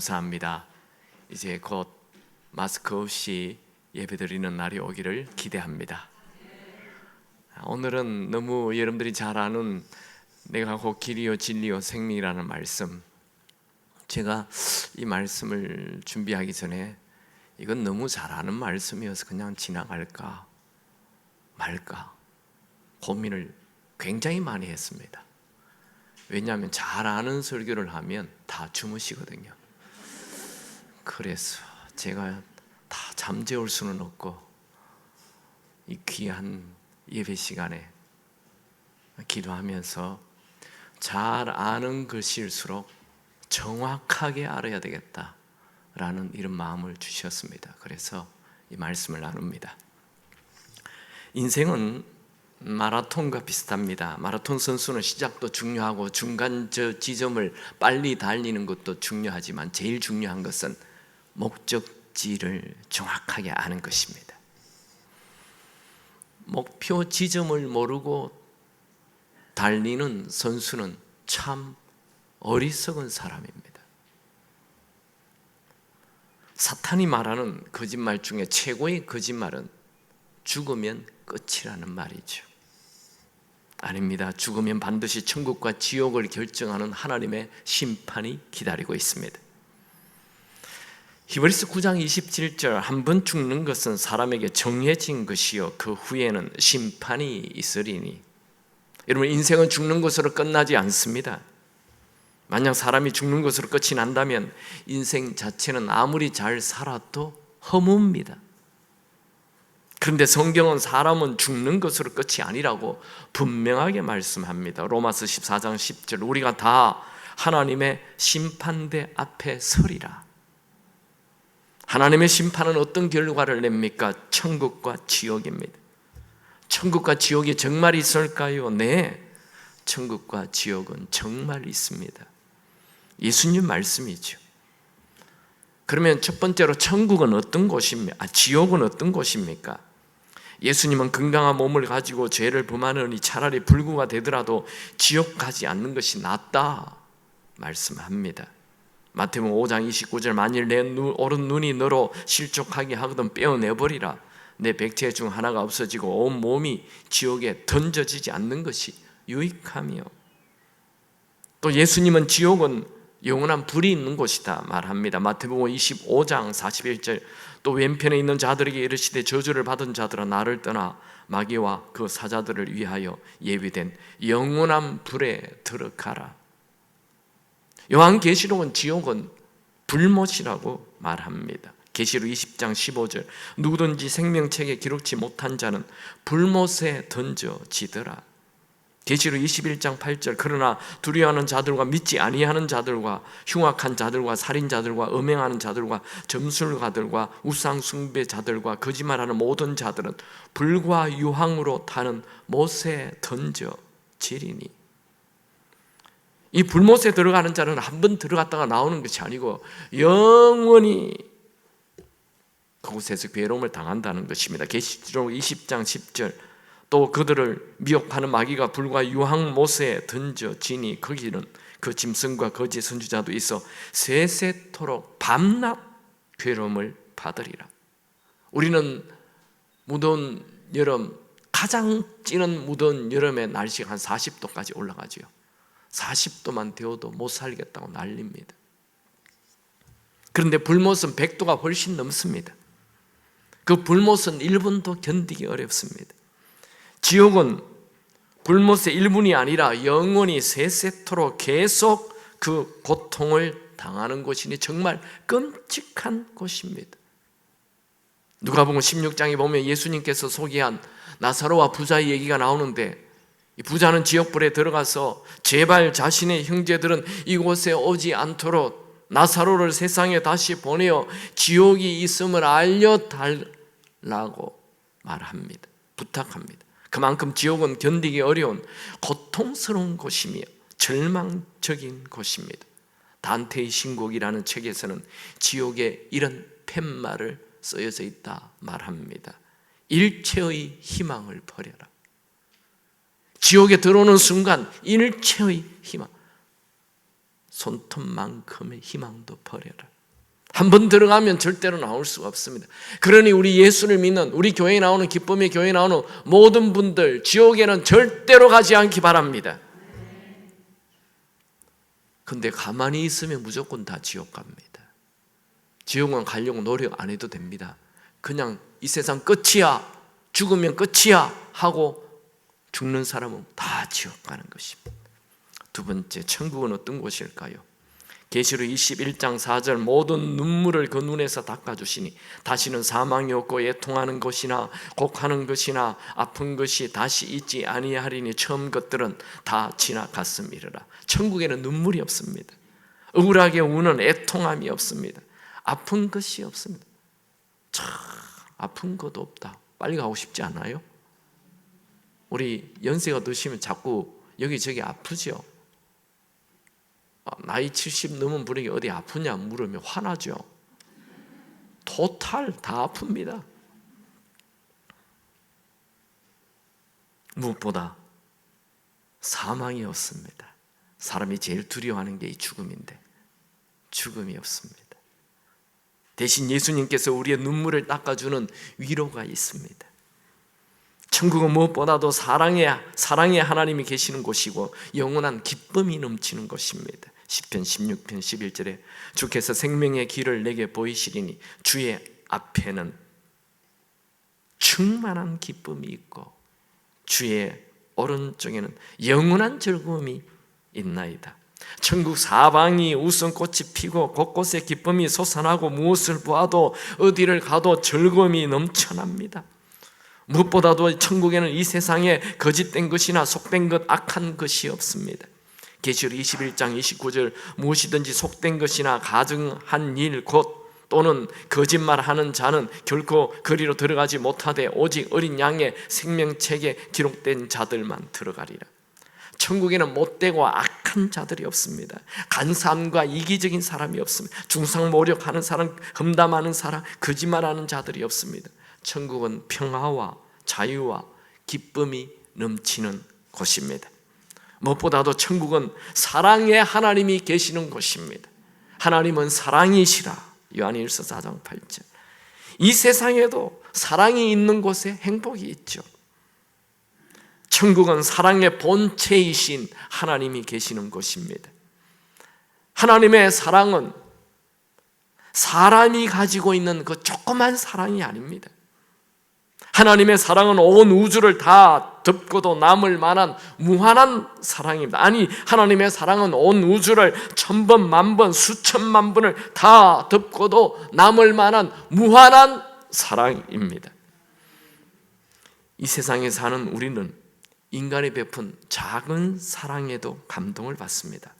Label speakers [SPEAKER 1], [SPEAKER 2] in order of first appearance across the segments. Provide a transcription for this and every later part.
[SPEAKER 1] 감사합니다. 이제 곧 마스크 없이 예배드리는 날이 오기를 기대합니다. 오늘은 너무 여러분들이 잘 아는 내가 곧 길이요 진리요 생명이라는 말씀, 제가 이 말씀을 준비하기 전에 이건 너무 잘 아는 말씀이어서 그냥 지나갈까 말까 고민을 굉장히 많이 했습니다. 왜냐하면 잘 아는 설교를 하면 다 주무시거든요. 그래서 제가 다 잠재울 수는 없고 이 귀한 예배 시간에 기도하면서 잘 아는 것일수록 정확하게 알아야 되겠다라는 이런 마음을 주셨습니다. 그래서 이 말씀을 나눕니다. 인생은 마라톤과 비슷합니다. 마라톤 선수는 시작도 중요하고 중간 지점을 빨리 달리는 것도 중요하지만 제일 중요한 것은 목적지를 정확하게 아는 것입니다. 목표 지점을 모르고 달리는 선수는 참 어리석은 사람입니다. 사탄이 말하는 거짓말 중에 최고의 거짓말은 죽으면 끝이라는 말이죠. 아닙니다. 죽으면 반드시 천국과 지옥을 결정하는 하나님의 심판이 기다리고 있습니다. 히브리서 9장 27절, 한 번 죽는 것은 사람에게 정해진 것이요 그 후에는 심판이 있으리니. 여러분, 인생은 죽는 것으로 끝나지 않습니다. 만약 사람이 죽는 것으로 끝이 난다면 인생 자체는 아무리 잘 살아도 허무입니다. 그런데 성경은 사람은 죽는 것으로 끝이 아니라고 분명하게 말씀합니다. 로마서 14장 10절, 우리가 다 하나님의 심판대 앞에 서리라. 하나님의 심판은 어떤 결과를 냅니까? 천국과 지옥입니다. 천국과 지옥이 정말 있을까요? 네, 천국과 지옥은 정말 있습니다. 예수님 말씀이죠. 그러면 첫 번째로 천국은 어떤 곳입니까? 지옥은 어떤 곳입니까? 예수님은 건강한 몸을 가지고 죄를 범하느니 차라리 불구가 되더라도 지옥 가지 않는 것이 낫다 말씀합니다. 마태복음 5장 29절, 만일 내 오른 눈이 너로 실족하게 하거든 빼어내버리라. 내 백체 중 하나가 없어지고 온 몸이 지옥에 던져지지 않는 것이 유익하며, 또 예수님은 지옥은 영원한 불이 있는 곳이다 말합니다. 마태복음 25장 41절, 또 왼편에 있는 자들에게 이르시되 저주를 받은 자들아 나를 떠나 마귀와 그 사자들을 위하여 예비된 영원한 불에 들어가라. 요한계시록은 지옥은 불못이라고 말합니다. 계시록 20장 15절, 누구든지 생명책에 기록지 못한 자는 불못에 던져지더라. 계시록 21장 8절, 그러나 두려워하는 자들과 믿지 아니하는 자들과 흉악한 자들과 살인자들과 음행하는 자들과 점술가들과 우상 숭배자들과 거짓말하는 모든 자들은 불과 유황으로 타는 못에 던져지리니. 이 불못에 들어가는 자는 한 번 들어갔다가 나오는 것이 아니고 영원히 그곳에서 괴로움을 당한다는 것입니다. 계시록 20장 10절, 또 그들을 미혹하는 마귀가 불과 유황못에 던져지니 거기는 그 짐승과 거짓 선지자도 있어 세세토록 밤낮 괴로움을 받으리라. 우리는 무더운 여름, 가장 찌는 무더운 여름에 날씨가 한 40도까지 올라가죠. 40도만 되어도 못 살겠다고 난립니다. 그런데 불못은 100도가 훨씬 넘습니다. 그 불못은 1분도 견디기 어렵습니다. 지옥은 불못의 1분이 아니라 영원히 세세토록 계속 그 고통을 당하는 곳이니 정말 끔찍한 곳입니다. 누가복음 16장에 보면 예수님께서 소개한 나사로와 부자의 얘기가 나오는데, 이 부자는 지옥불에 들어가서 제발 자신의 형제들은 이곳에 오지 않도록 나사로를 세상에 다시 보내어 지옥이 있음을 알려달라고 말합니다. 부탁합니다. 그만큼 지옥은 견디기 어려운 고통스러운 곳이며 절망적인 곳입니다. 단테의 신곡이라는 책에서는 지옥에 이런 팻말을 쓰여져 있다 말합니다. 일체의 희망을 버려라. 지옥에 들어오는 순간 일체의 희망, 손톱만큼의 희망도 버려라. 한번 들어가면 절대로 나올 수가 없습니다. 그러니 우리 예수를 믿는, 우리 교회에 나오는, 기쁨의 교회에 나오는 모든 분들, 지옥에는 절대로 가지 않기 바랍니다. 근데 가만히 있으면 무조건 다 지옥 갑니다. 지옥은 가려고 노력 안 해도 됩니다. 그냥 이 세상 끝이야, 죽으면 끝이야 하고 죽는 사람은 다 지옥 가는 것입니다. 두 번째, 천국은 어떤 곳일까요? 계시록 21장 4절, 모든 눈물을 그 눈에서 닦아주시니 다시는 사망이 없고 애통하는 것이나 곡하는 것이나 아픈 것이 다시 있지 아니하리니 처음 것들은 다 지나갔음이라. 천국에는 눈물이 없습니다. 억울하게 우는 애통함이 없습니다. 아픈 것이 없습니다. 참 아픈 것도 없다. 빨리 가고 싶지 않아요? 우리 연세가 드시면 자꾸 여기저기 아프죠. 나이 70 넘은 분에게 어디 아프냐 물으면 화나죠. 토탈 다 아픕니다. 무엇보다 사망이 없습니다. 사람이 제일 두려워하는 게 이 죽음인데 죽음이 없습니다. 대신 예수님께서 우리의 눈물을 닦아주는 위로가 있습니다. 천국은 무엇보다도 사랑의 하나님이 계시는 곳이고 영원한 기쁨이 넘치는 곳입니다. 시편 16편 11절에 주께서 생명의 길을 내게 보이시리니 주의 앞에는 충만한 기쁨이 있고 주의 오른쪽에는 영원한 즐거움이 있나이다. 천국 사방이 웃음꽃이 피고 곳곳에 기쁨이 솟아나고 무엇을 보아도 어디를 가도 즐거움이 넘쳐납니다. 무엇보다도 천국에는 이 세상에 거짓된 것이나 속된 것, 악한 것이 없습니다. 계시록 21장 29절, 무엇이든지 속된 것이나 가증한 일 곧 또는 거짓말하는 자는 결코 거리로 들어가지 못하되 오직 어린 양의 생명책에 기록된 자들만 들어가리라. 천국에는 못되고 악한 자들이 없습니다. 간사함과 이기적인 사람이 없습니다. 중상모략하는 사람, 험담하는 사람, 거짓말하는 자들이 없습니다. 천국은 평화와 자유와 기쁨이 넘치는 곳입니다. 무엇보다도 천국은 사랑의 하나님이 계시는 곳입니다. 하나님은 사랑이시라. 요한일서 4장 8절. 이 세상에도 사랑이 있는 곳에 행복이 있죠. 천국은 사랑의 본체이신 하나님이 계시는 곳입니다. 하나님의 사랑은 사람이 가지고 있는 그 조그만 사랑이 아닙니다. 하나님의 사랑은 온 우주를 다 덮고도 남을 만한 무한한 사랑입니다. 아니, 하나님의 사랑은 온 우주를 1000번, 만번, 수천만 번을 다 덮고도 남을 만한 무한한 사랑입니다. 이 세상에 사는 우리는 인간이 베푼 작은 사랑에도 감동을 받습니다.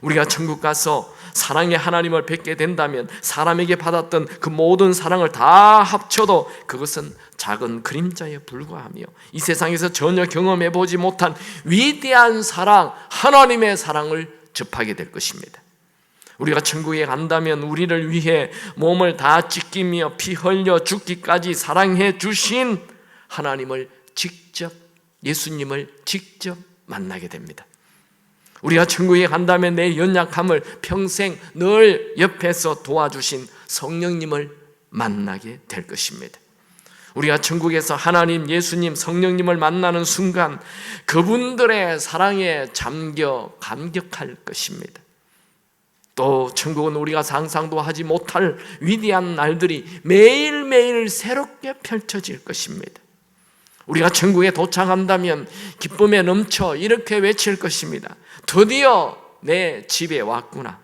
[SPEAKER 1] 우리가 천국 가서 사랑의 하나님을 뵙게 된다면 사람에게 받았던 그 모든 사랑을 다 합쳐도 그것은 작은 그림자에 불과하며 이 세상에서 전혀 경험해보지 못한 위대한 사랑, 하나님의 사랑을 접하게 될 것입니다. 우리가 천국에 간다면 우리를 위해 몸을 다 찢기며 피 흘려 죽기까지 사랑해 주신 하나님을 직접, 예수님을 직접 만나게 됩니다. 우리가 천국에 간다면 내 연약함을 평생 늘 옆에서 도와주신 성령님을 만나게 될 것입니다. 우리가 천국에서 하나님, 예수님, 성령님을 만나는 순간 그분들의 사랑에 잠겨 감격할 것입니다. 또 천국은 우리가 상상도 하지 못할 위대한 날들이 매일매일 새롭게 펼쳐질 것입니다. 우리가 천국에 도착한다면 기쁨에 넘쳐 이렇게 외칠 것입니다. 드디어 내 집에 왔구나.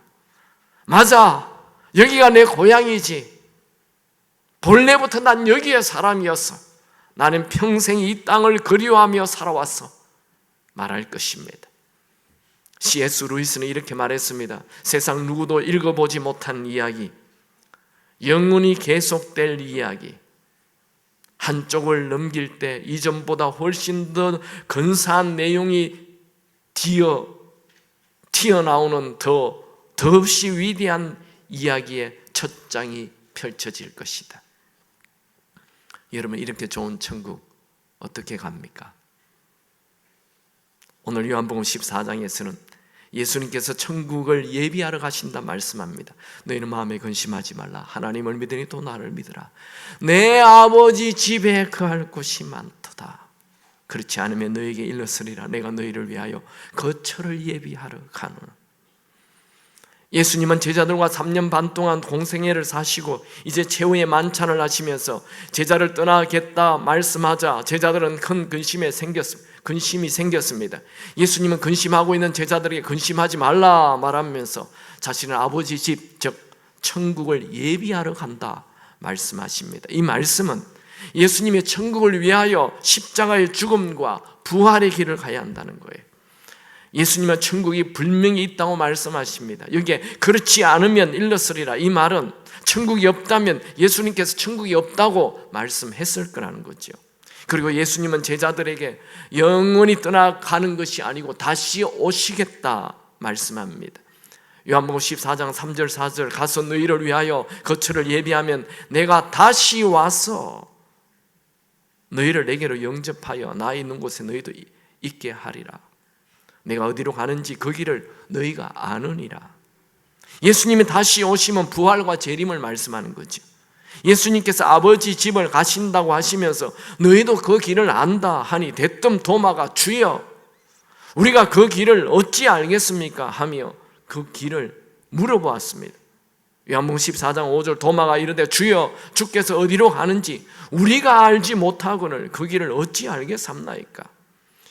[SPEAKER 1] 맞아, 여기가 내 고향이지. 본래부터 난 여기의 사람이었어. 나는 평생 이 땅을 그리워하며 살아왔어. 말할 것입니다. C.S. 루이스는 이렇게 말했습니다. 세상 누구도 읽어보지 못한 이야기, 영원히 계속될 이야기, 한쪽을 넘길 때 이전보다 훨씬 더 근사한 내용이 튀어나오는 더없이 위대한 이야기의 첫 장이 펼쳐질 것이다. 여러분, 이렇게 좋은 천국 어떻게 갑니까? 오늘 요한복음 14장에서는 예수님께서 천국을 예비하러 가신다 말씀합니다. 너희는 마음에 근심하지 말라. 하나님을 믿으니 또 나를 믿으라. 내 아버지 집에 거할 곳이 많도다. 그렇지 않으면 너에게 일렀으리라. 내가 너희를 위하여 거처를 예비하러 가노라. 예수님은 제자들과 3년 반 동안 공생애를 사시고 이제 최후의 만찬을 하시면서 제자를 떠나겠다 말씀하자 제자들은 큰 근심이 생겼습니다. 예수님은 근심하고 있는 제자들에게 근심하지 말라 말하면서 자신은 아버지 집, 즉 천국을 예비하러 간다 말씀하십니다. 이 말씀은 예수님의 천국을 위하여 십자가의 죽음과 부활의 길을 가야 한다는 거예요. 예수님은 천국이 분명히 있다고 말씀하십니다. 여기에 그렇지 않으면 일렀으리라. 이 말은 천국이 없다면 예수님께서 천국이 없다고 말씀했을 거라는 거죠. 그리고 예수님은 제자들에게 영원히 떠나가는 것이 아니고 다시 오시겠다 말씀합니다. 요한복음 14장 3절 4절 가서 너희를 위하여 거처를 예비하면 내가 다시 와서 너희를 내게로 영접하여 나 있는 곳에 너희도 있게 하리라. 내가 어디로 가는지 그 길을 너희가 아느니라. 예수님이 다시 오시면 부활과 재림을 말씀하는 거죠. 예수님께서 아버지 집을 가신다고 하시면서 너희도 그 길을 안다 하니 대뜸 도마가 주여 우리가 그 길을 어찌 알겠습니까? 하며 그 길을 물어보았습니다. 요한복음 14장 5절 도마가 이르되 주여 주께서 어디로 가는지 우리가 알지 못하거늘 그 길을 어찌 알겠삼나이까?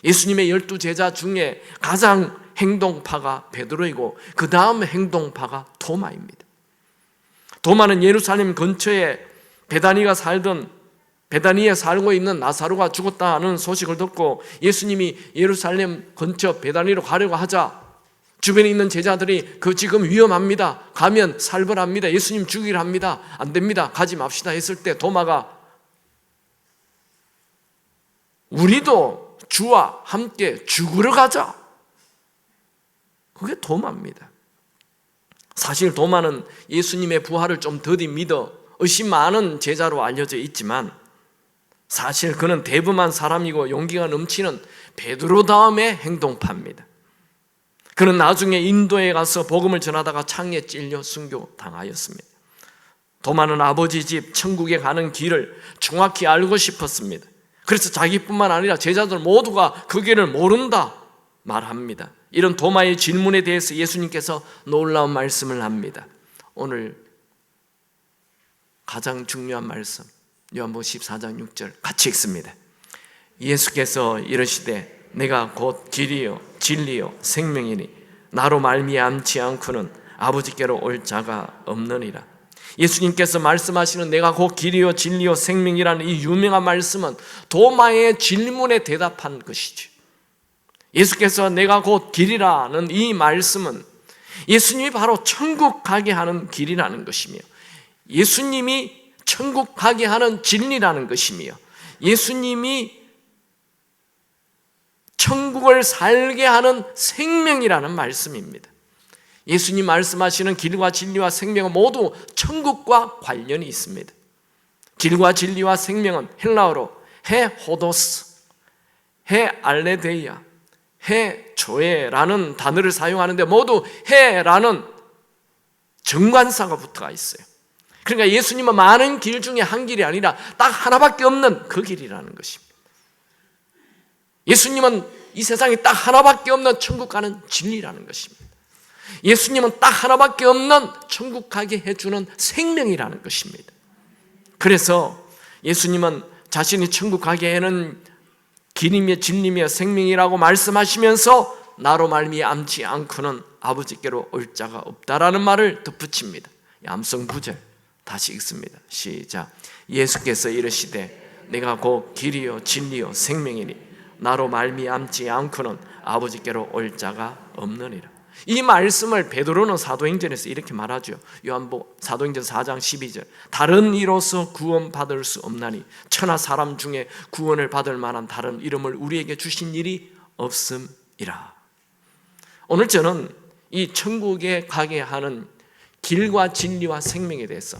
[SPEAKER 1] 예수님의 12제자 중에 가장 행동파가 베드로이고 그 다음 행동파가 도마입니다. 도마는 예루살렘 근처에 베다니에 살고 있는 나사로가 죽었다 하는 소식을 듣고 예수님이 예루살렘 근처 베다니로 가려고 하자 주변에 있는 제자들이 그 지금 위험합니다. 가면 살벌합니다. 예수님 죽이려 합니다. 안 됩니다. 가지 맙시다 했을 때 도마가 우리도 주와 함께 죽으러 가자. 그게 도마입니다. 사실 도마는 예수님의 부활을 좀 더디 믿어 의심 많은 제자로 알려져 있지만 사실 그는 대범한 사람이고 용기가 넘치는 베드로 다음의 행동파입니다. 그는 나중에 인도에 가서 복음을 전하다가 창에 찔려 순교당하였습니다. 도마는 아버지 집 천국에 가는 길을 정확히 알고 싶었습니다. 그래서 자기뿐만 아니라 제자들 모두가 그 길을 모른다 말합니다. 이런 도마의 질문에 대해서 예수님께서 놀라운 말씀을 합니다. 오늘 가장 중요한 말씀 요한복음 14장 6절 같이 읽습니다. 예수께서 이르시되 내가 곧 길이요 진리요 생명이니 나로 말미암지 않고는 아버지께로 올 자가 없느니라. 예수님께서 말씀하시는 내가 곧 길이요 진리요 생명이라는 이 유명한 말씀은 도마의 질문에 대답한 것이죠. 예수께서 내가 곧 길이라는 이 말씀은 예수님이 바로 천국 가게 하는 길이라는 것이며 예수님이 천국 가게 하는 진리라는 것이며 예수님이 천국을 살게 하는 생명이라는 말씀입니다. 예수님 말씀하시는 길과 진리와 생명은 모두 천국과 관련이 있습니다. 길과 진리와 생명은 헬라어로 해 호도스, 해 알레데이아, 해 조에라는 단어를 사용하는데 모두 해라는 정관사가 붙어 있어요. 그러니까 예수님은 많은 길 중에 한 길이 아니라 딱 하나밖에 없는 그 길이라는 것입니다. 예수님은 이 세상에 딱 하나밖에 없는 천국 가는 진리라는 것입니다. 예수님은 딱 하나밖에 없는 천국 가게 해주는 생명이라는 것입니다. 그래서 예수님은 자신이 천국 가게 하는 길이며 진리며 생명이라고 말씀하시면서 나로 말미암지 않고는 아버지께로 올 자가 없다라는 말을 덧붙입니다. 암송 9절 다시 읽습니다. 시작. 예수께서 이르시되 내가 곧 길이요 진리요 생명이니 나로 말미암지 않고는 아버지께로 올 자가 없느니라. 이 말씀을 베드로는 사도행전에서 이렇게 말하죠. 요한복음 사도행전 4장 12절 다른 이로서 구원받을 수 없나니 천하 사람 중에 구원을 받을 만한 다른 이름을 우리에게 주신 일이 없음이라. 오늘 저는 이 천국에 가게 하는 길과 진리와 생명에 대해서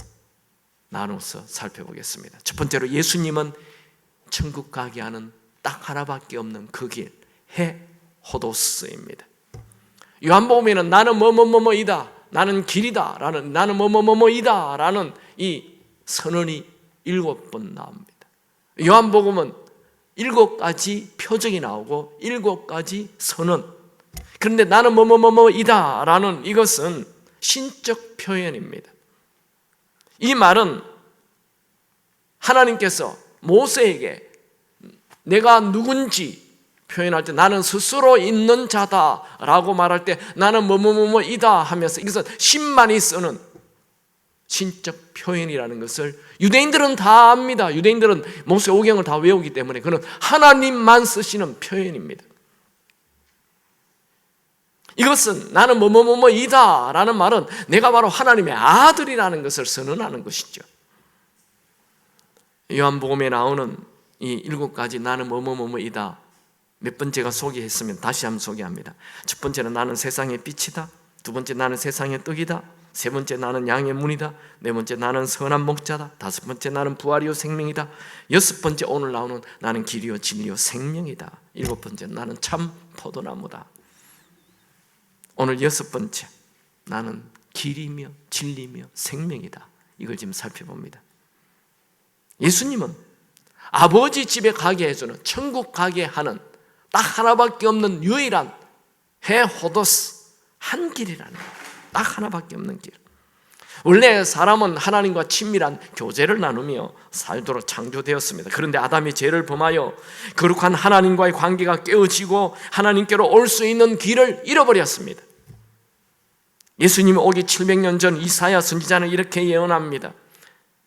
[SPEAKER 1] 나눠서 살펴보겠습니다. 첫 번째로 예수님은 천국 가게 하는 딱 하나밖에 없는 그 길, 해 호도스입니다. 요한복음에는 나는 뭐뭐뭐뭐이다, 나는 길이다, 나는 뭐뭐뭐뭐이다 라는 이 선언이 7번 나옵니다. 요한복음은 7가지 표적이 나오고 7가지 선언. 그런데 나는 뭐뭐뭐뭐이다 라는 이것은 신적 표현입니다. 이 말은 하나님께서 모세에게 내가 누군지 표현할 때 나는 스스로 있는 자다라고 말할 때 나는 뭐뭐뭐뭐이다 하면서 이것은 신만이 쓰는 신적 표현이라는 것을 유대인들은 다 압니다. 유대인들은 모세 오경을 다 외우기 때문에 그는 하나님만 쓰시는 표현입니다. 이것은 나는 뭐뭐뭐뭐이다 라는 말은 내가 바로 하나님의 아들이라는 것을 선언하는 것이죠. 요한복음에 나오는 이 7가지 나는 뭐뭐뭐뭐이다, 몇 번째가 소개했으면 다시 한번 소개합니다. 첫 번째는 나는 세상의 빛이다. 두 번째 나는 세상의 떡이다. 세 번째 나는 양의 문이다. 네 번째 나는 선한 목자다. 다섯 번째 나는 부활이요 생명이다. 여섯 번째 오늘 나오는 나는 길이요 진리요 생명이다. 일곱 번째 나는 참 포도나무다. 오늘 여섯 번째 나는 길이며 진리며 생명이다. 이걸 지금 살펴봅니다. 예수님은 아버지 집에 가게 해주는, 천국 가게 하는 딱 하나밖에 없는 유일한 헤호도스, 한 길이라는 거예요. 딱 하나밖에 없는 길. 원래 사람은 하나님과 친밀한 교제를 나누며 살도록 창조되었습니다. 그런데 아담이 죄를 범하여 거룩한 하나님과의 관계가 깨어지고 하나님께로 올 수 있는 길을 잃어버렸습니다. 예수님이 오기 700년 전 이사야 선지자는 이렇게 예언합니다.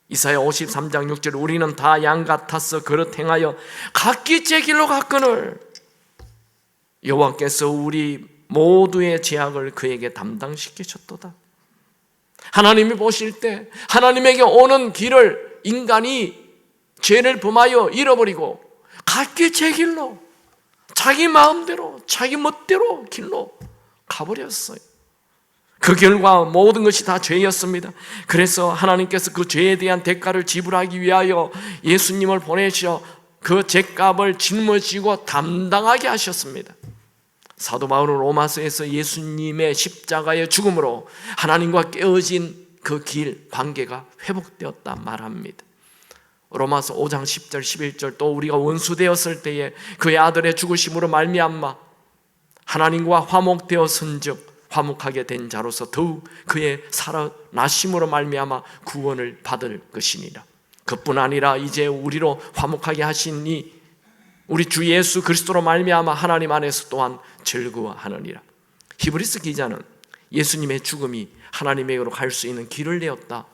[SPEAKER 1] 이사야 53장 6절 우리는 다 양 같아서 그릇 행하여 각기 제 길로 갔거늘 여호와께서 우리 모두의 죄악을 그에게 담당시키셨도다. 하나님이 보실 때 하나님에게 오는 길을 인간이 죄를 범하여 잃어버리고 각기 제 길로, 자기 마음대로 자기 멋대로 길로 가버렸어요. 그 결과 모든 것이 다 죄였습니다. 그래서 하나님께서 그 죄에 대한 대가를 지불하기 위하여 예수님을 보내셔 그 죄값을 짊어지고 담당하게 하셨습니다. 사도 바울은 로마서에서 예수님의 십자가의 죽음으로 하나님과 깨어진 그 길, 관계가 회복되었다 말합니다. 로마서 5장 10절 11절 또 우리가 원수 되었을 때에 그의 아들의 죽으심으로 말미암아 하나님과 화목되었은즉 화목하게 된 자로서 더욱 그의 살아나심으로 말미암아 구원을 받을 것이니라. 그뿐 아니라 이제 우리로 화목하게 하신 이 우리 주 예수 그리스도로 말미암아 하나님 안에서 또한 즐거워하느니라. 히브리서 기자는 예수님의 죽음이 하나님에게로 갈 수 있는 길을 내었다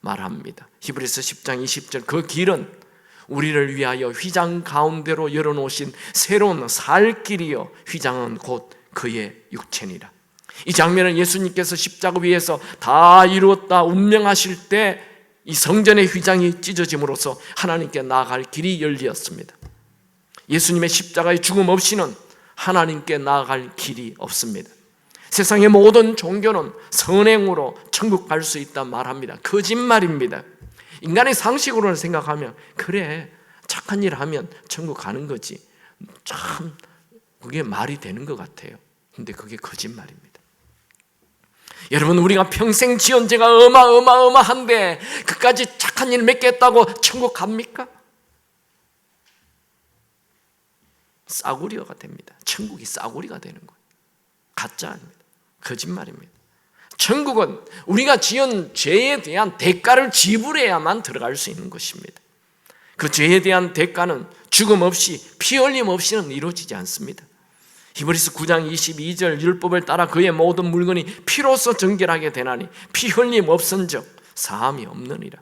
[SPEAKER 1] 말합니다. 히브리서 10장 20절 그 길은 우리를 위하여 휘장 가운데로 열어놓으신 새로운 살 길이요 휘장은 곧 그의 육체니라. 이 장면은 예수님께서 십자가 위에서 다 이루었다 운명하실 때 이 성전의 휘장이 찢어짐으로써 하나님께 나아갈 길이 열렸습니다. 예수님의 십자가의 죽음 없이는 하나님께 나아갈 길이 없습니다. 세상의 모든 종교는 선행으로 천국 갈 수 있다 말합니다. 거짓말입니다. 인간의 상식으로는 생각하면 그래 착한 일 하면 천국 가는 거지, 참 그게 말이 되는 것 같아요. 근데 그게 거짓말입니다. 여러분, 우리가 평생 지은 죄가 어마어마한데 그까지 착한 일 몇 개 했다고 천국 갑니까? 싸구려가 됩니다. 천국이 싸구리가 되는 거예요. 가짜입니다. 거짓말입니다. 천국은 우리가 지은 죄에 대한 대가를 지불해야만 들어갈 수 있는 것입니다. 그 죄에 대한 대가는 죽음 없이 피 흘림 없이는 이루어지지 않습니다. 히브리서 9장 22절 율법을 따라 그의 모든 물건이 피로써 정결하게 되나니 피 흘림 없은즉 사함이 없느니라.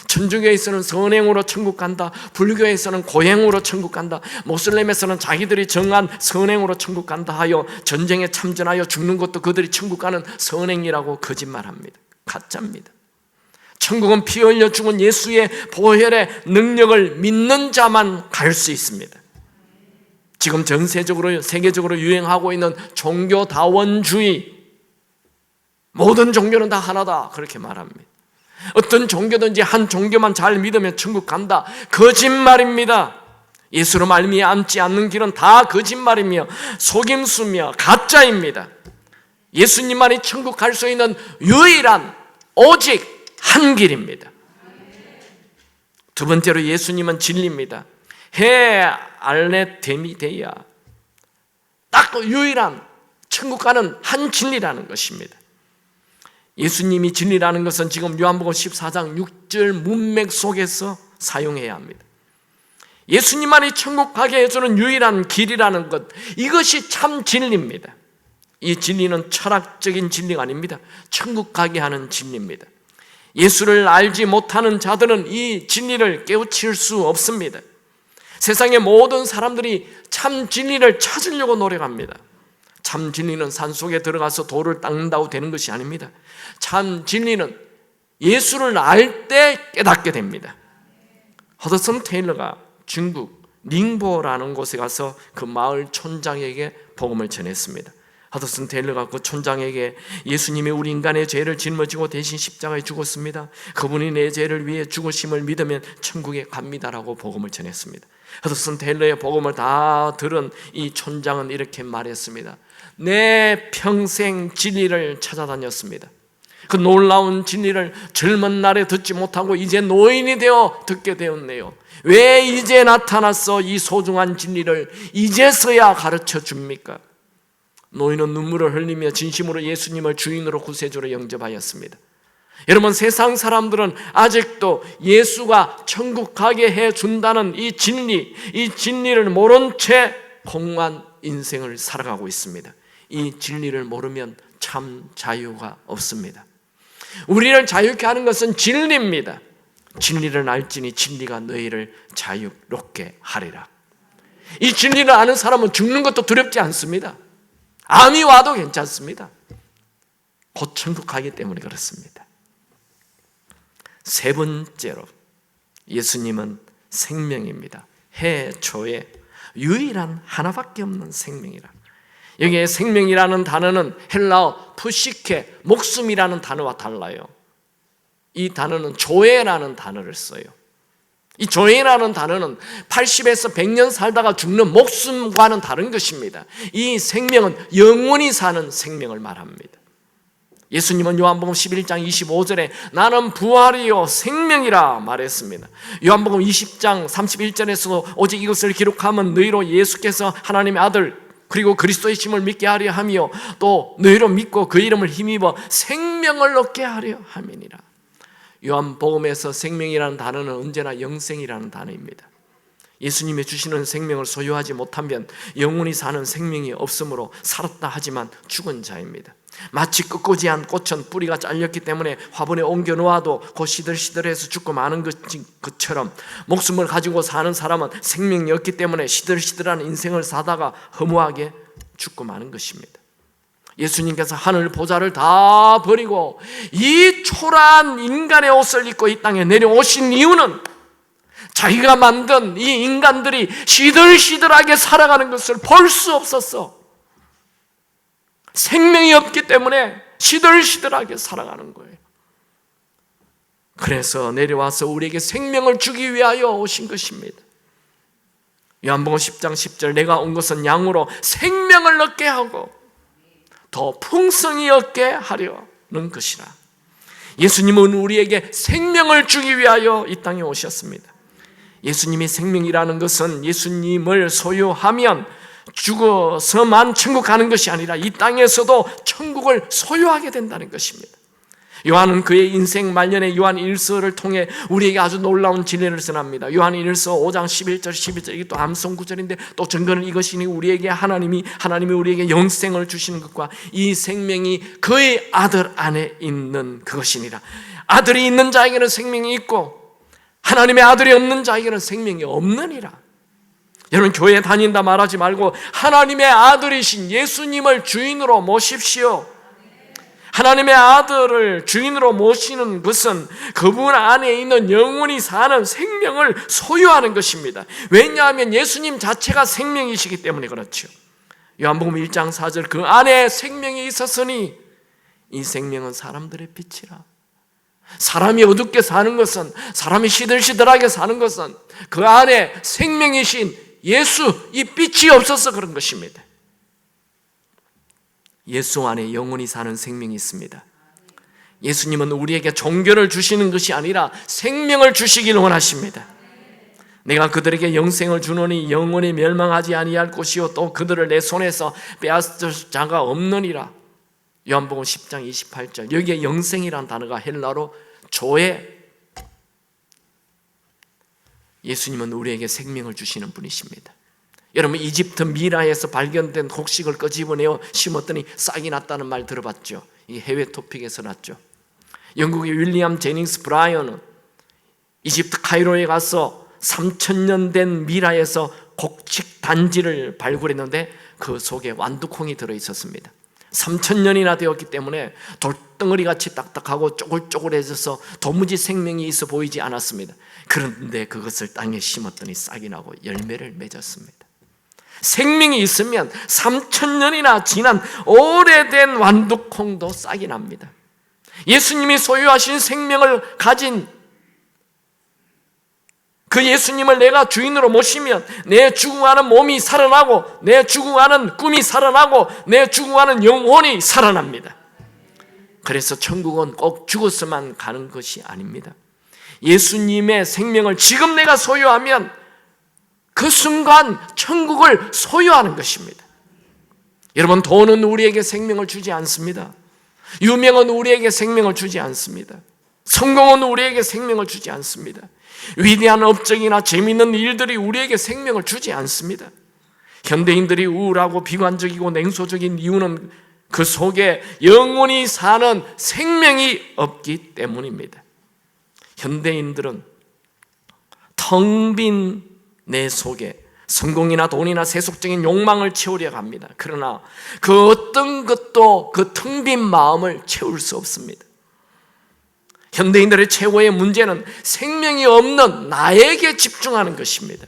[SPEAKER 1] 천주교에서는 선행으로 천국 간다, 불교에서는 고행으로 천국 간다, 모슬렘에서는 자기들이 정한 선행으로 천국 간다 하여 전쟁에 참전하여 죽는 것도 그들이 천국 가는 선행이라고 거짓말합니다. 가짜입니다. 천국은 피 흘려 죽은 예수의 보혈의 능력을 믿는 자만 갈 수 있습니다. 지금 전세적으로 세계적으로 유행하고 있는 종교다원주의, 모든 종교는 다 하나다 그렇게 말합니다. 어떤 종교든지 한 종교만 잘 믿으면 천국 간다, 거짓말입니다. 예수로 말미암지 않는 길은 다 거짓말이며 속임수며 가짜입니다. 예수님만이 천국 갈 수 있는 유일한 오직 한 길입니다. 두 번째로 예수님은 진리입니다. 해 알레데미데야, 딱 유일한 천국 가는 한 진리라는 것입니다. 예수님이 진리라는 것은 지금 요한복음 14장 6절 문맥 속에서 사용해야 합니다. 예수님만이 천국 가게 해주는 유일한 길이라는 것, 이것이 참 진리입니다. 이 진리는 철학적인 진리가 아닙니다. 천국 가게 하는 진리입니다. 예수를 알지 못하는 자들은 이 진리를 깨우칠 수 없습니다. 세상의 모든 사람들이 참 진리를 찾으려고 노력합니다. 참 진리는 산속에 들어가서 돌을 닦는다고 되는 것이 아닙니다. 참 진리는 예수를 알 때 깨닫게 됩니다. 허드슨 테일러가 중국 닝보라는 곳에 가서 그 마을 촌장에게 복음을 전했습니다. 허드슨 테일러가 그 촌장에게 예수님이 우리 인간의 죄를 짊어지고 대신 십자가에 죽었습니다. 그분이 내 죄를 위해 죽으심을 믿으면 천국에 갑니다라고 복음을 전했습니다. 허드슨 테일러의 복음을 다 들은 이 촌장은 이렇게 말했습니다. 내 평생 진리를 찾아다녔습니다. 그 놀라운 진리를 젊은 날에 듣지 못하고 이제 노인이 되어 듣게 되었네요. 왜 이제 나타나서 이 소중한 진리를 이제서야 가르쳐 줍니까? 노인은 눈물을 흘리며 진심으로 예수님을 주인으로 구세주로 영접하였습니다. 여러분, 세상 사람들은 아직도 예수가 천국 가게 해준다는 이 진리를 모른 채 공허한 인생을 살아가고 있습니다. 이 진리를 모르면 참 자유가 없습니다. 우리를 자유케 하는 것은 진리입니다. 진리를 알지니 진리가 너희를 자유롭게 하리라. 이 진리를 아는 사람은 죽는 것도 두렵지 않습니다. 암이 와도 괜찮습니다. 곧 천국 가기 때문에 그렇습니다. 세 번째로 예수님은 생명입니다. 해초에 유일한 하나밖에 없는 생명이라. 여기에 생명이라는 단어는 헬라어 푸시케, 목숨이라는 단어와 달라요. 이 단어는 조에라는 단어를 써요. 이 조에라는 단어는 80에서 100년 살다가 죽는 목숨과는 다른 것입니다. 이 생명은 영원히 사는 생명을 말합니다. 예수님은 요한복음 11장 25절에 나는 부활이요 생명이라 말했습니다. 요한복음 20장 31절에서도 오직 이것을 기록하면 너희로 예수께서 하나님의 아들 그리고 그리스도의 심을 믿게 하려 하며 또 너희로 믿고 그 이름을 힘입어 생명을 얻게 하려 함이니라. 요한복음에서 생명이라는 단어는 언제나 영생이라는 단어입니다. 예수님이 주시는 생명을 소유하지 못하면 영원히 사는 생명이 없으므로 살았다 하지만 죽은 자입니다. 마치 꺾어지한 꽃은 뿌리가 잘렸기 때문에 화분에 옮겨 놓아도 곧 시들시들해서 죽고 마는 것처럼 목숨을 가지고 사는 사람은 생명이 없기 때문에 시들시들한 인생을 사다가 허무하게 죽고 마는 것입니다. 예수님께서 하늘 보좌를 다 버리고 이 초라한 인간의 옷을 입고 이 땅에 내려오신 이유는 자기가 만든 이 인간들이 시들시들하게 살아가는 것을 볼 수 없었어. 생명이 없기 때문에 시들시들하게 살아가는 거예요. 그래서 내려와서 우리에게 생명을 주기 위하여 오신 것입니다. 요한복음 10장 10절 내가 온 것은 양으로 생명을 얻게 하고 더 풍성히 얻게 하려는 것이라. 예수님은 우리에게 생명을 주기 위하여 이 땅에 오셨습니다. 예수님이 생명이라는 것은 예수님을 소유하면 죽어서만 천국 가는 것이 아니라 이 땅에서도 천국을 소유하게 된다는 것입니다. 요한은 그의 인생 말년에 요한 1서를 통해 우리에게 아주 놀라운 진리를 전합니다. 요한 1서 5장 11절 12절 이게 또 암송 구절인데 또 증거는 이것이니 우리에게 하나님이 우리에게 영생을 주시는 것과 이 생명이 그의 아들 안에 있는 그것이니라. 아들이 있는 자에게는 생명이 있고 하나님의 아들이 없는 자에게는 생명이 없느니라. 여러분, 교회 다닌다 말하지 말고 하나님의 아들이신 예수님을 주인으로 모십시오. 하나님의 아들을 주인으로 모시는 것은 그분 안에 있는 영원히 사는 생명을 소유하는 것입니다. 왜냐하면 예수님 자체가 생명이시기 때문에 그렇죠. 요한복음 1장 4절 그 안에 생명이 있었으니 이 생명은 사람들의 빛이라. 사람이 어둡게 사는 것은, 사람이 시들시들하게 사는 것은 그 안에 생명이신 예수, 이 빛이 없어서 그런 것입니다. 예수 안에 영원히 사는 생명이 있습니다. 예수님은 우리에게 종교를 주시는 것이 아니라 생명을 주시길 원하십니다. 내가 그들에게 영생을 주노니 영원히 멸망하지 아니할 것이요 또 그들을 내 손에서 빼앗을 자가 없느니라. 요한복음 10장 28절. 여기에 영생이란 단어가 헬라로 조에, 예수님은 우리에게 생명을 주시는 분이십니다. 여러분, 이집트 미라에서 발견된 곡식을 끄집어내어 심었더니 싹이 났다는 말 들어봤죠? 이 해외 토픽에서 났죠. 영국의 윌리엄 제닝스 브라이언은 이집트 카이로에 가서 3,000년 된 미라에서 곡식 단지를 발굴했는데 그 속에 완두콩이 들어있었습니다. 3,000년이나 되었기 때문에 돌덩어리같이 딱딱하고 쪼글쪼글해져서 도무지 생명이 있어 보이지 않았습니다. 그런데 그것을 땅에 심었더니 싹이 나고 열매를 맺었습니다. 생명이 있으면 3,000년이나 지난 오래된 완두콩도 싹이 납니다. 예수님이 소유하신 생명을 가진 그 예수님을 내가 주인으로 모시면 내 죽어가는 몸이 살아나고 내 죽어가는 꿈이 살아나고 내 죽어가는 영혼이 살아납니다. 그래서 천국은 꼭 죽어서만 가는 것이 아닙니다. 예수님의 생명을 지금 내가 소유하면 그 순간 천국을 소유하는 것입니다. 여러분, 돈은 우리에게 생명을 주지 않습니다. 유명은 우리에게 생명을 주지 않습니다. 성공은 우리에게 생명을 주지 않습니다. 위대한 업적이나 재미있는 일들이 우리에게 생명을 주지 않습니다. 현대인들이 우울하고 비관적이고 냉소적인 이유는 그 속에 영원히 사는 생명이 없기 때문입니다. 현대인들은 텅 빈 내 속에 성공이나 돈이나 세속적인 욕망을 채우려고 합니다. 그러나 그 어떤 것도 그 텅 빈 마음을 채울 수 없습니다. 현대인들의 최고의 문제는 생명이 없는 나에게 집중하는 것입니다.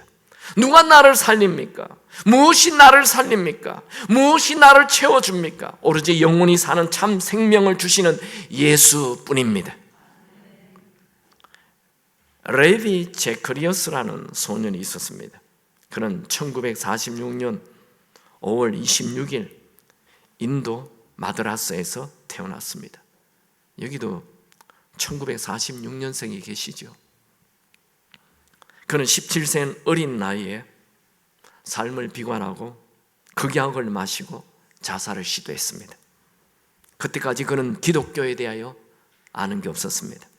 [SPEAKER 1] 누가 나를 살립니까? 무엇이 나를 살립니까? 무엇이 나를 채워줍니까? 오로지 영원히 사는 참 생명을 주시는 예수뿐입니다. 레비 제커리어스라는 소년이 있었습니다. 그는 1946년 5월 26일 인도 마드라스에서 태어났습니다. 여기도 1946년생이 계시죠. 그는 17세 어린 나이에 삶을 비관하고 극약을 마시고 자살을 시도했습니다. 그때까지 그는 기독교에 대하여 아는 게 없었습니다.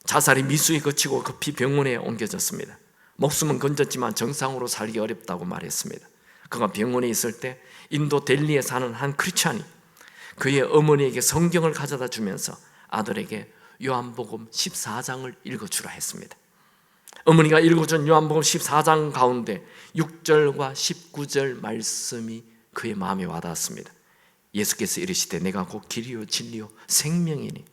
[SPEAKER 1] 자살이 미수에 그치고 급히 병원에 옮겨졌습니다. 목숨은 건졌지만 정상으로 살기 어렵다고 말했습니다. 그가 병원에 있을 때 인도 델리에 사는 한 크리스찬이 그의 어머니에게 성경을 가져다 주면서 아들에게 요한복음 14장을 읽어주라 했습니다. 어머니가 읽어준 요한복음 14장 가운데 6절과 19절 말씀이 그의 마음에 와닿았습니다. 예수께서 이르시되 내가 곧 길이요 진리요 생명이니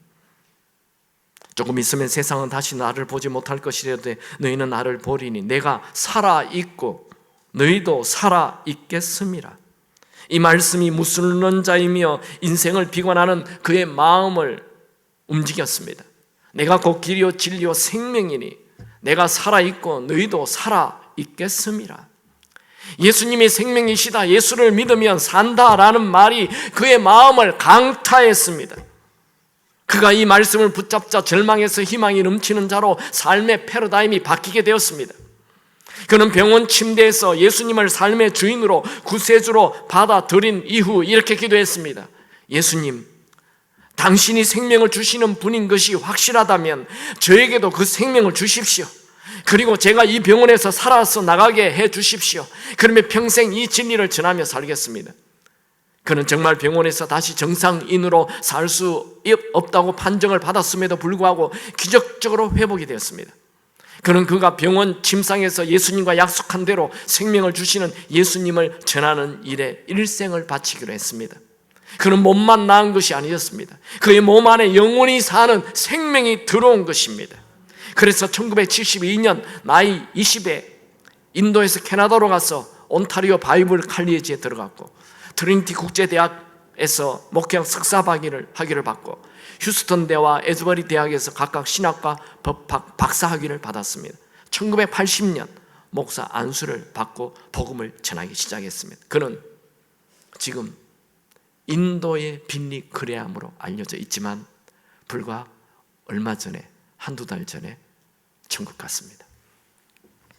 [SPEAKER 1] 조금 있으면 세상은 다시 나를 보지 못할 것이라도 너희는 나를 보리니 내가 살아있고 너희도 살아있겠음이라. 이 말씀이 무술론자이며 인생을 비관하는 그의 마음을 움직였습니다. 내가 곧 길이요 진리요 생명이니 내가 살아있고 너희도 살아있겠음이라. 예수님이 생명이시다, 예수를 믿으면 산다라는 말이 그의 마음을 강타했습니다. 그가 이 말씀을 붙잡자 절망에서 희망이 넘치는 자로 삶의 패러다임이 바뀌게 되었습니다. 그는 병원 침대에서 예수님을 삶의 주인으로 구세주로 받아들인 이후 이렇게 기도했습니다. 예수님, 당신이 생명을 주시는 분인 것이 확실하다면 저에게도 그 생명을 주십시오. 그리고 제가 이 병원에서 살아서 나가게 해 주십시오. 그러면 평생 이 진리를 전하며 살겠습니다. 그는 정말 병원에서 다시 정상인으로 살 수 없다고 판정을 받았음에도 불구하고 기적적으로 회복이 되었습니다. 그는 그가 병원 침상에서 예수님과 약속한 대로 생명을 주시는 예수님을 전하는 일에 일생을 바치기로 했습니다. 그는 몸만 나은 것이 아니었습니다. 그의 몸 안에 영원히 사는 생명이 들어온 것입니다. 그래서 1972년 나이 20에 인도에서 캐나다로 가서 온타리오 바이블 칼리지에 들어갔고 트리니티 국제대학에서 목회학 석사학위를 받고 휴스턴 대와 에즈버리 대학에서 각각 신학과 법학 박사학위를 받았습니다. 1980년 목사 안수를 받고 복음을 전하기 시작했습니다. 그는 지금 인도의 빈니크레암으로 알려져 있지만 불과 얼마 전에, 한두 달 전에 천국 갔습니다.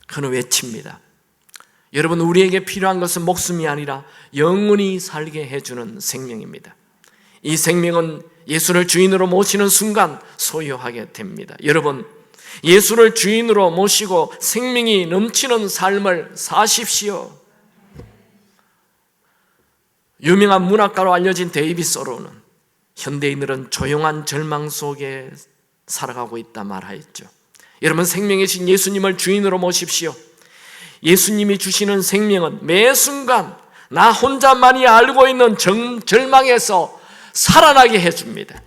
[SPEAKER 1] 그는 외칩니다. 여러분, 우리에게 필요한 것은 목숨이 아니라 영원히 살게 해주는 생명입니다. 이 생명은 예수를 주인으로 모시는 순간 소유하게 됩니다. 여러분, 예수를 주인으로 모시고 생명이 넘치는 삶을 사십시오. 유명한 문학가로 알려진 데이빗 소로는 현대인들은 조용한 절망 속에 살아가고 있다 말하였죠. 여러분, 생명이신 예수님을 주인으로 모십시오. 예수님이 주시는 생명은 매 순간 나 혼자만이 알고 있는 절망에서 살아나게 해줍니다.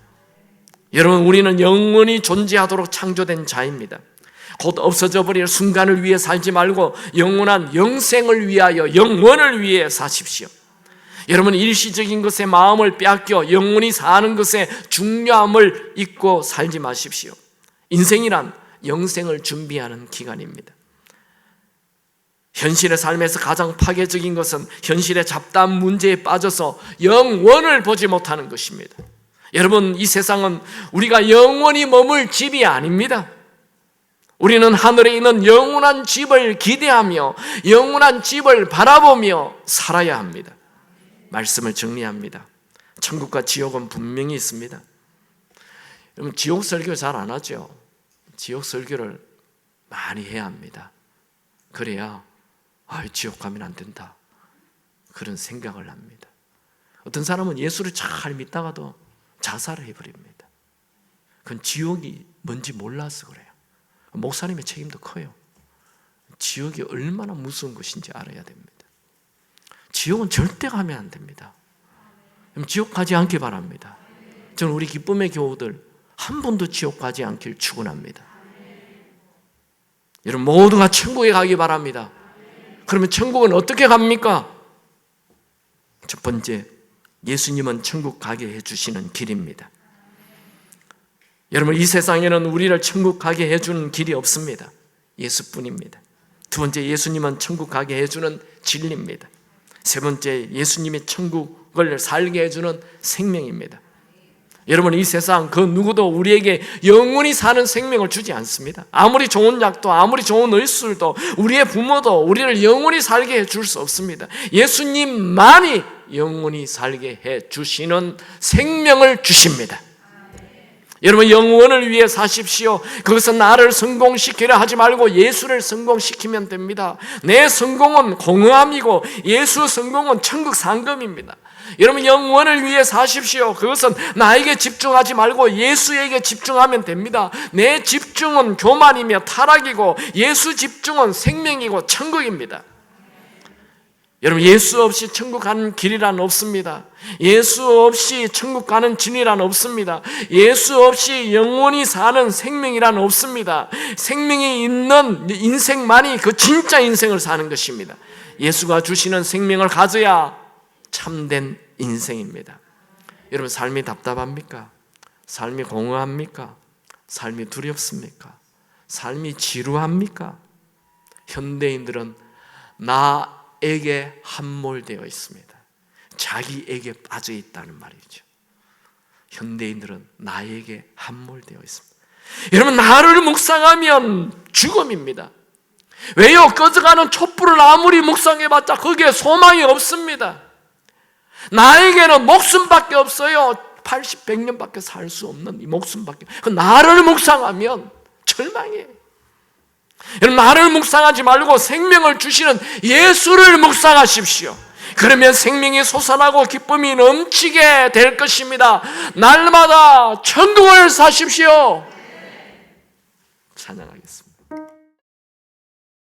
[SPEAKER 1] 여러분, 우리는 영원히 존재하도록 창조된 자입니다. 곧 없어져 버릴 순간을 위해 살지 말고 영원한 영생을 위하여, 영원을 위해 사십시오. 여러분, 일시적인 것에 마음을 빼앗겨 영원히 사는 것의 중요함을 잊고 살지 마십시오. 인생이란 영생을 준비하는 기간입니다. 현실의 삶에서 가장 파괴적인 것은 현실의 잡다한 문제에 빠져서 영원을 보지 못하는 것입니다. 여러분, 이 세상은 우리가 영원히 머물 집이 아닙니다. 우리는 하늘에 있는 영원한 집을 기대하며 영원한 집을 바라보며 살아야 합니다. 말씀을 정리합니다. 천국과 지옥은 분명히 있습니다. 여러분, 지옥 설교 잘 안 하죠? 지옥 설교를 많이 해야 합니다. 그래야 지옥 가면 안 된다, 그런 생각을 합니다. 어떤 사람은 예수를 잘 믿다가도 자살을 해버립니다. 그건 지옥이 뭔지 몰라서 그래요. 목사님의 책임도 커요. 지옥이 얼마나 무서운 것인지 알아야 됩니다. 지옥은 절대 가면 안 됩니다. 지옥 가지 않기 바랍니다. 저는 우리 기쁨의 교우들 한 번도 지옥 가지 않길 축원합니다. 여러분, 모두가 천국에 가기 바랍니다. 그러면 천국은 어떻게 갑니까? 첫 번째, 예수님은 천국 가게 해주시는 길입니다. 여러분, 이 세상에는 우리를 천국 가게 해주는 길이 없습니다. 예수뿐입니다. 두 번째, 예수님은 천국 가게 해주는 진리입니다. 세 번째, 예수님이 천국을 살게 해주는 생명입니다. 여러분, 이 세상 그 누구도 우리에게 영원히 사는 생명을 주지 않습니다. 아무리 좋은 약도, 아무리 좋은 의술도, 우리의 부모도 우리를 영원히 살게 해줄 수 없습니다. 예수님만이 영원히 살게 해주시는 생명을 주십니다. 여러분, 영원을 위해 사십시오. 그것은 나를 성공시키려 하지 말고 예수를 성공시키면 됩니다. 내 성공은 공허함이고 예수 성공은 천국 상금입니다. 여러분, 영원을 위해 사십시오. 그것은 나에게 집중하지 말고 예수에게 집중하면 됩니다. 내 집중은 교만이며 타락이고 예수 집중은 생명이고 천국입니다. 여러분, 예수 없이 천국 가는 길이란 없습니다. 예수 없이 천국 가는 진리란 없습니다. 예수 없이 영원히 사는 생명이란 없습니다. 생명이 있는 인생만이 그 진짜 인생을 사는 것입니다. 예수가 주시는 생명을 가져야 참된 인생입니다. 여러분, 삶이 답답합니까? 삶이 공허합니까? 삶이 두렵습니까? 삶이 지루합니까? 현대인들은 나에게 함몰되어 있습니다. 자기에게 빠져 있다는 말이죠. 현대인들은 나에게 함몰되어 있습니다. 여러분, 나를 묵상하면 죽음입니다. 왜요? 꺼져가는 촛불을 아무리 묵상해봤자 거기에 소망이 없습니다. 나에게는 목숨밖에 없어요. 80, 100년밖에 살 수 없는 이 목숨밖에. 그 나를 묵상하면 절망이에요. 여러분, 나를 묵상하지 말고 생명을 주시는 예수를 묵상하십시오. 그러면 생명이 솟아나고 기쁨이 넘치게 될 것입니다. 날마다 천국을 사십시오. 찬양하겠습니다.